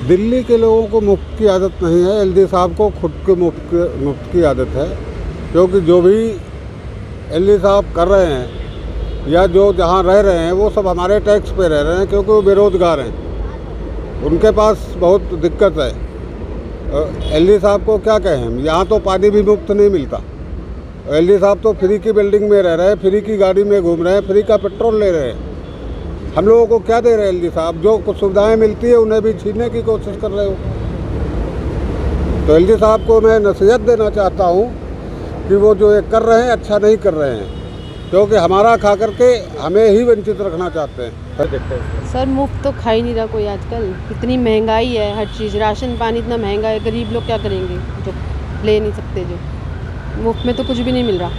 दिल्ली के लोगों को मुफ्त की आदत नहीं है, एलजी साहब को खुद के मुफ्त की आदत है। क्योंकि जो भी एलजी साहब कर रहे हैं या जो जहाँ रह रहे हैं वो सब हमारे टैक्स पे रह रहे हैं, क्योंकि वो बेरोज़गार हैं, उनके पास बहुत दिक्कत है। एलजी साहब को क्या कहें हम, यहाँ तो पानी भी मुफ्त नहीं मिलता। एलजी साहब तो फ्री की बिल्डिंग में रह रहे हैं, फ्री की गाड़ी में घूम रहे हैं, फ्री का पेट्रोल ले रहे हैं। हम लोगों को क्या दे रहे हैं एलजी साहब? जो कुछ सुविधाएं मिलती है उन्हें भी छीनने की कोशिश कर रहे हो। तो एलजी साहब को मैं नसीहत देना चाहता हूँ कि वो जो ये कर रहे हैं अच्छा नहीं कर रहे हैं, क्योंकि हमारा खा करके हमें ही वंचित रखना चाहते हैं। सर मुफ्त तो खा ही नहीं रहा कोई आजकल, इतनी महंगाई है, हर चीज़, राशन पानी इतना महंगा है, गरीब लोग क्या करेंगे जो ले नहीं सकते। जो मुफ्त में तो कुछ भी नहीं मिल रहा,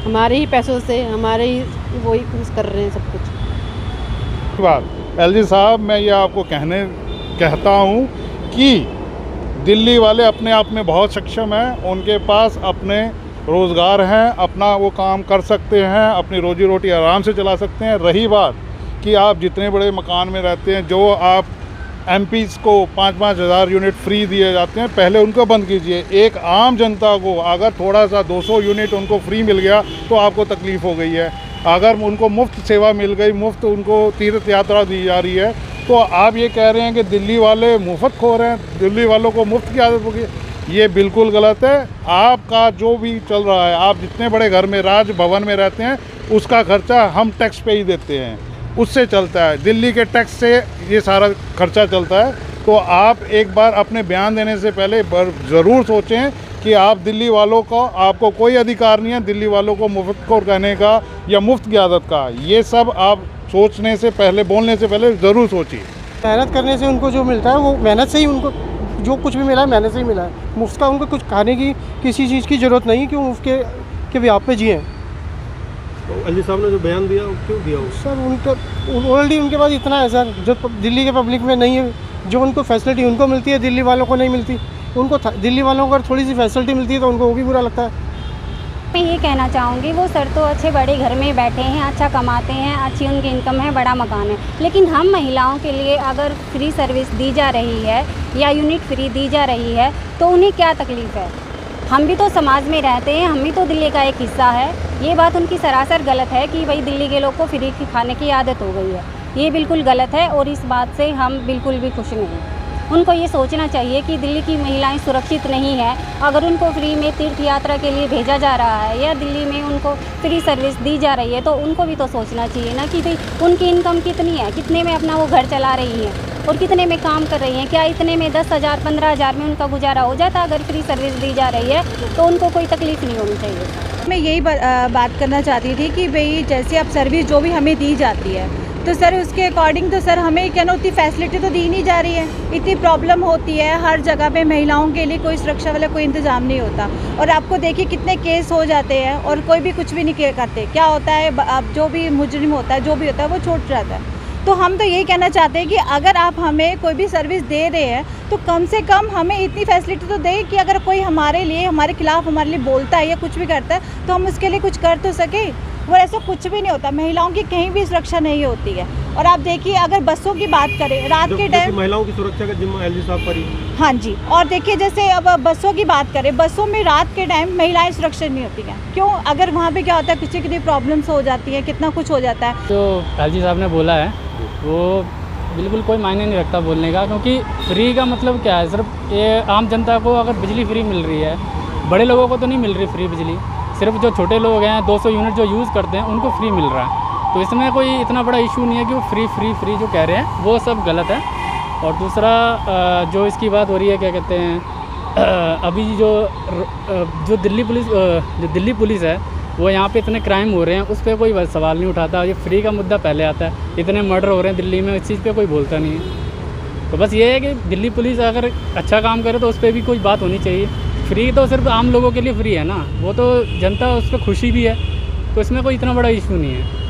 हमारे ही पैसों से हमारे ही वही कुछ कर रहे हैं सब कुछ। बात एलजी साहब, मैं ये आपको कहता हूँ कि दिल्ली वाले अपने आप में बहुत सक्षम हैं, उनके पास अपने रोज़गार हैं, अपना वो काम कर सकते हैं, अपनी रोजी रोटी आराम से चला सकते हैं। रही बात कि आप जितने बड़े मकान में रहते हैं, जो आप एमपीज़ को 5-5 हज़ार यूनिट फ्री दिए जाते हैं, पहले उनको बंद कीजिए। एक आम जनता को अगर थोड़ा सा 200 यूनिट उनको फ्री मिल गया तो आपको तकलीफ़ हो गई है। अगर उनको मुफ्त सेवा मिल गई, मुफ्त उनको तीर्थ यात्रा दी जा रही है, तो आप ये कह रहे हैं कि दिल्ली वाले मुफ्त खो रहे हैं, दिल्ली वालों को मुफ्त की आदत हो गई। ये बिल्कुल गलत है। आपका जो भी चल रहा है, आप जितने बड़े घर में राजभवन में रहते हैं, उसका खर्चा हम टैक्स पे ही देते हैं, उससे चलता है। दिल्ली के टैक्स से ये सारा खर्चा चलता है। तो आप एक बार अपने बयान देने से पहले ज़रूर सोचें कि आप दिल्ली वालों को, आपको कोई अधिकार नहीं है दिल्ली वालों को मुफ्त को कहने का या मुफ्त की आदत का। ये सब आप सोचने से पहले, बोलने से पहले ज़रूर सोचिए। मेहनत करने से उनको जो मिलता है वो मेहनत से ही, उनको जो कुछ भी मिला है मेहनत से ही मिला है। मुफ्त का उनको कुछ खाने की किसी चीज़ की ज़रूरत नहीं है कि वो मुफ्त के व्याप पे जिए। तो एलजी साहब ने जो बयान दिया वो क्यों दिया? सर उनका ऑलरेडी उनके पास इतना है सर, जो दिल्ली के पब्लिक में नहीं है। जो उनको फैसिलिटी उनको मिलती है, दिल्ली वालों को नहीं मिलती। उनको दिल्ली वालों को अगर थोड़ी सी फैसिलिटी मिलती है तो उनको वो भी बुरा लगता है। मैं ये कहना चाहूँगी, वो सर तो अच्छे बड़े घर में बैठे हैं, अच्छा कमाते हैं, अच्छी उनकी इनकम है, बड़ा मकान है, लेकिन हम महिलाओं के लिए अगर फ्री सर्विस दी जा रही है या यूनिट फ्री दी जा रही है तो उन्हें क्या तकलीफ़ है? हम भी तो समाज में रहते हैं, हम भी तो दिल्ली का एक हिस्सा है। ये बात उनकी सरासर गलत है कि भाई दिल्ली के लोग को फ्री खाने की आदत हो गई है। ये बिल्कुल गलत है और इस बात से हम बिल्कुल भी खुश नहीं हैं। उनको ये सोचना चाहिए कि दिल्ली की महिलाएं सुरक्षित नहीं हैं। अगर उनको फ्री में तीर्थ यात्रा के लिए भेजा जा रहा है या दिल्ली में उनको फ्री सर्विस दी जा रही है तो उनको भी तो सोचना चाहिए ना कि भाई उनकी इनकम कितनी है, कितने में अपना वो घर चला रही हैं और कितने में काम कर रही हैं। क्या इतने में 10,000 15,000 में उनका गुजारा हो जाता? अगर फ्री सर्विस दी जा रही है तो उनको कोई तकलीफ़ नहीं होनी चाहिए। मैं यही बात करना चाहती थी कि भाई जैसे अब सर्विस जो भी हमें दी जाती है तो सर उसके अकॉर्डिंग तो सर हमें क्या ना उतनी फैसिलिटी तो दी नहीं जा रही है। इतनी प्रॉब्लम होती है, हर जगह पे महिलाओं के लिए कोई सुरक्षा वाला कोई इंतज़ाम नहीं होता। और आपको देखिए कितने केस हो जाते हैं और कोई भी कुछ भी नहीं करते। क्या होता है, अब जो भी मुजरिम होता है, जो भी होता है, वो छूट जाता है। तो हम तो यही कहना चाहते हैं कि अगर आप हमें कोई भी सर्विस दे रहे हैं तो कम से कम हमें इतनी फैसिलिटी तो दें कि अगर कोई हमारे लिए, हमारे खिलाफ, हमारे लिए बोलता है या कुछ भी करता है तो हम उसके लिए कुछ कर तो सकें। और ऐसा कुछ भी नहीं होता, महिलाओं की कहीं भी सुरक्षा नहीं होती है। और आप देखिए अगर बसों की बात करें रात के टाइम, महिलाओं की सुरक्षा का जिम्मा एलजी साहब पर ही। हाँ जी, और देखिए जैसे अब बसों की बात करें, बसों में रात के टाइम महिलाएं सुरक्षित नहीं होती हैं। क्यों? अगर वहाँ पे क्या होता है, किसी की प्रॉब्लम्स हो जाती है, कितना कुछ हो जाता है। जो एलजी साहब ने बोला है वो बिल्कुल कोई मायने नहीं रखता बोलने का, क्योंकि फ्री का मतलब क्या है? सिर्फ ये आम जनता को अगर बिजली फ्री मिल रही है, बड़े लोगों को तो नहीं मिल रही फ्री बिजली, सिर्फ जो छोटे लोग हैं 200 यूनिट जो यूज़ करते हैं उनको फ्री मिल रहा है। तो इसमें कोई इतना बड़ा इशू नहीं है कि वो फ्री जो कह रहे हैं वो सब गलत है। और दूसरा जो इसकी बात हो रही है, क्या कहते हैं, अभी जो दिल्ली पुलिस है वो यहाँ पे इतने क्राइम हो रहे हैं उस पर कोई सवाल नहीं उठाता। ये फ्री का मुद्दा पहले आता है, इतने मर्डर हो रहे हैं दिल्ली में, इस चीज़ पे कोई बोलता नहीं है। तो बस ये है कि दिल्ली पुलिस अगर अच्छा काम करे तो उस पर भी कोई बात होनी चाहिए। फ्री तो सिर्फ आम लोगों के लिए फ्री है ना, वो तो जनता उस पर खुशी भी है, तो इसमें कोई इतना बड़ा इशू नहीं है।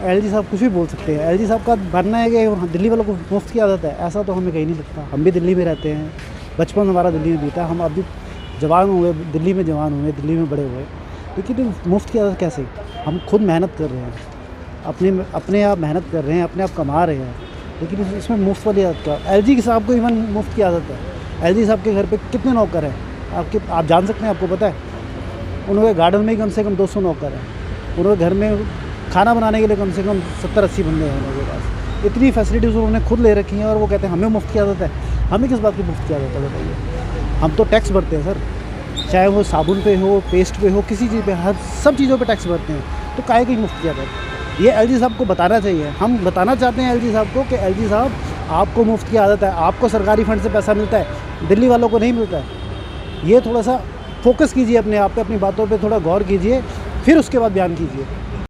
एलजी साहब कुछ भी बोल सकते हैं। एलजी साहब का मानना है कि दिल्ली वालों को मुफ्त की आदत है, ऐसा तो हमें कहीं नहीं लगता। हम भी दिल्ली में रहते हैं, बचपन हमारा दिल्ली में बीता, हम अभी जवान हुए, दिल्ली में जवान हुए, दिल्ली में बड़े हुए, लेकिन मुफ्त की आदत कैसे? हम खुद मेहनत कर रहे हैं, अपने आप मेहनत कर रहे हैं, अपने आप कमा रहे हैं, लेकिन इसमें मुफ्त वाली आदत क्या? एलजी साहब को इवन मुफ्त की आदत है। एलजी साहब के घर पे कितने नौकर हैं आप जान सकते हैं, आपको पता है? उनके गार्डन में ही कम से कम 200 नौकर हैं। उनके घर में खाना बनाने के लिए कम से कम 70-80 बंदे हैं उनके पास। इतनी फैसिलिटीज़ उन्होंने खुद ले रखी हैं और वो कहते हैं हमें मुफ्त की आदत है। हमें किस बात की मुफ्त की आदत है बताइए? हम तो टैक्स भरते हैं सर, चाहे वो साबुन पे हो, पेस्ट पे हो, किसी चीज़ पे, हर सब चीज़ों पे टैक्स भरते हैं। तो काहे की मुफ्त की आदत? ये एलजी साहब को बताना चाहिए। हम बताना चाहते हैं एलजी साहब को कि एलजी साहब आपको मुफ्त की आदत है, आपको सरकारी फंड से पैसा मिलता है, दिल्ली वालों को नहीं मिलता है। ये थोड़ा सा फोकस कीजिए अपने आप पे, अपनी बातों पे थोड़ा गौर कीजिए, फिर उसके बाद बयान कीजिए।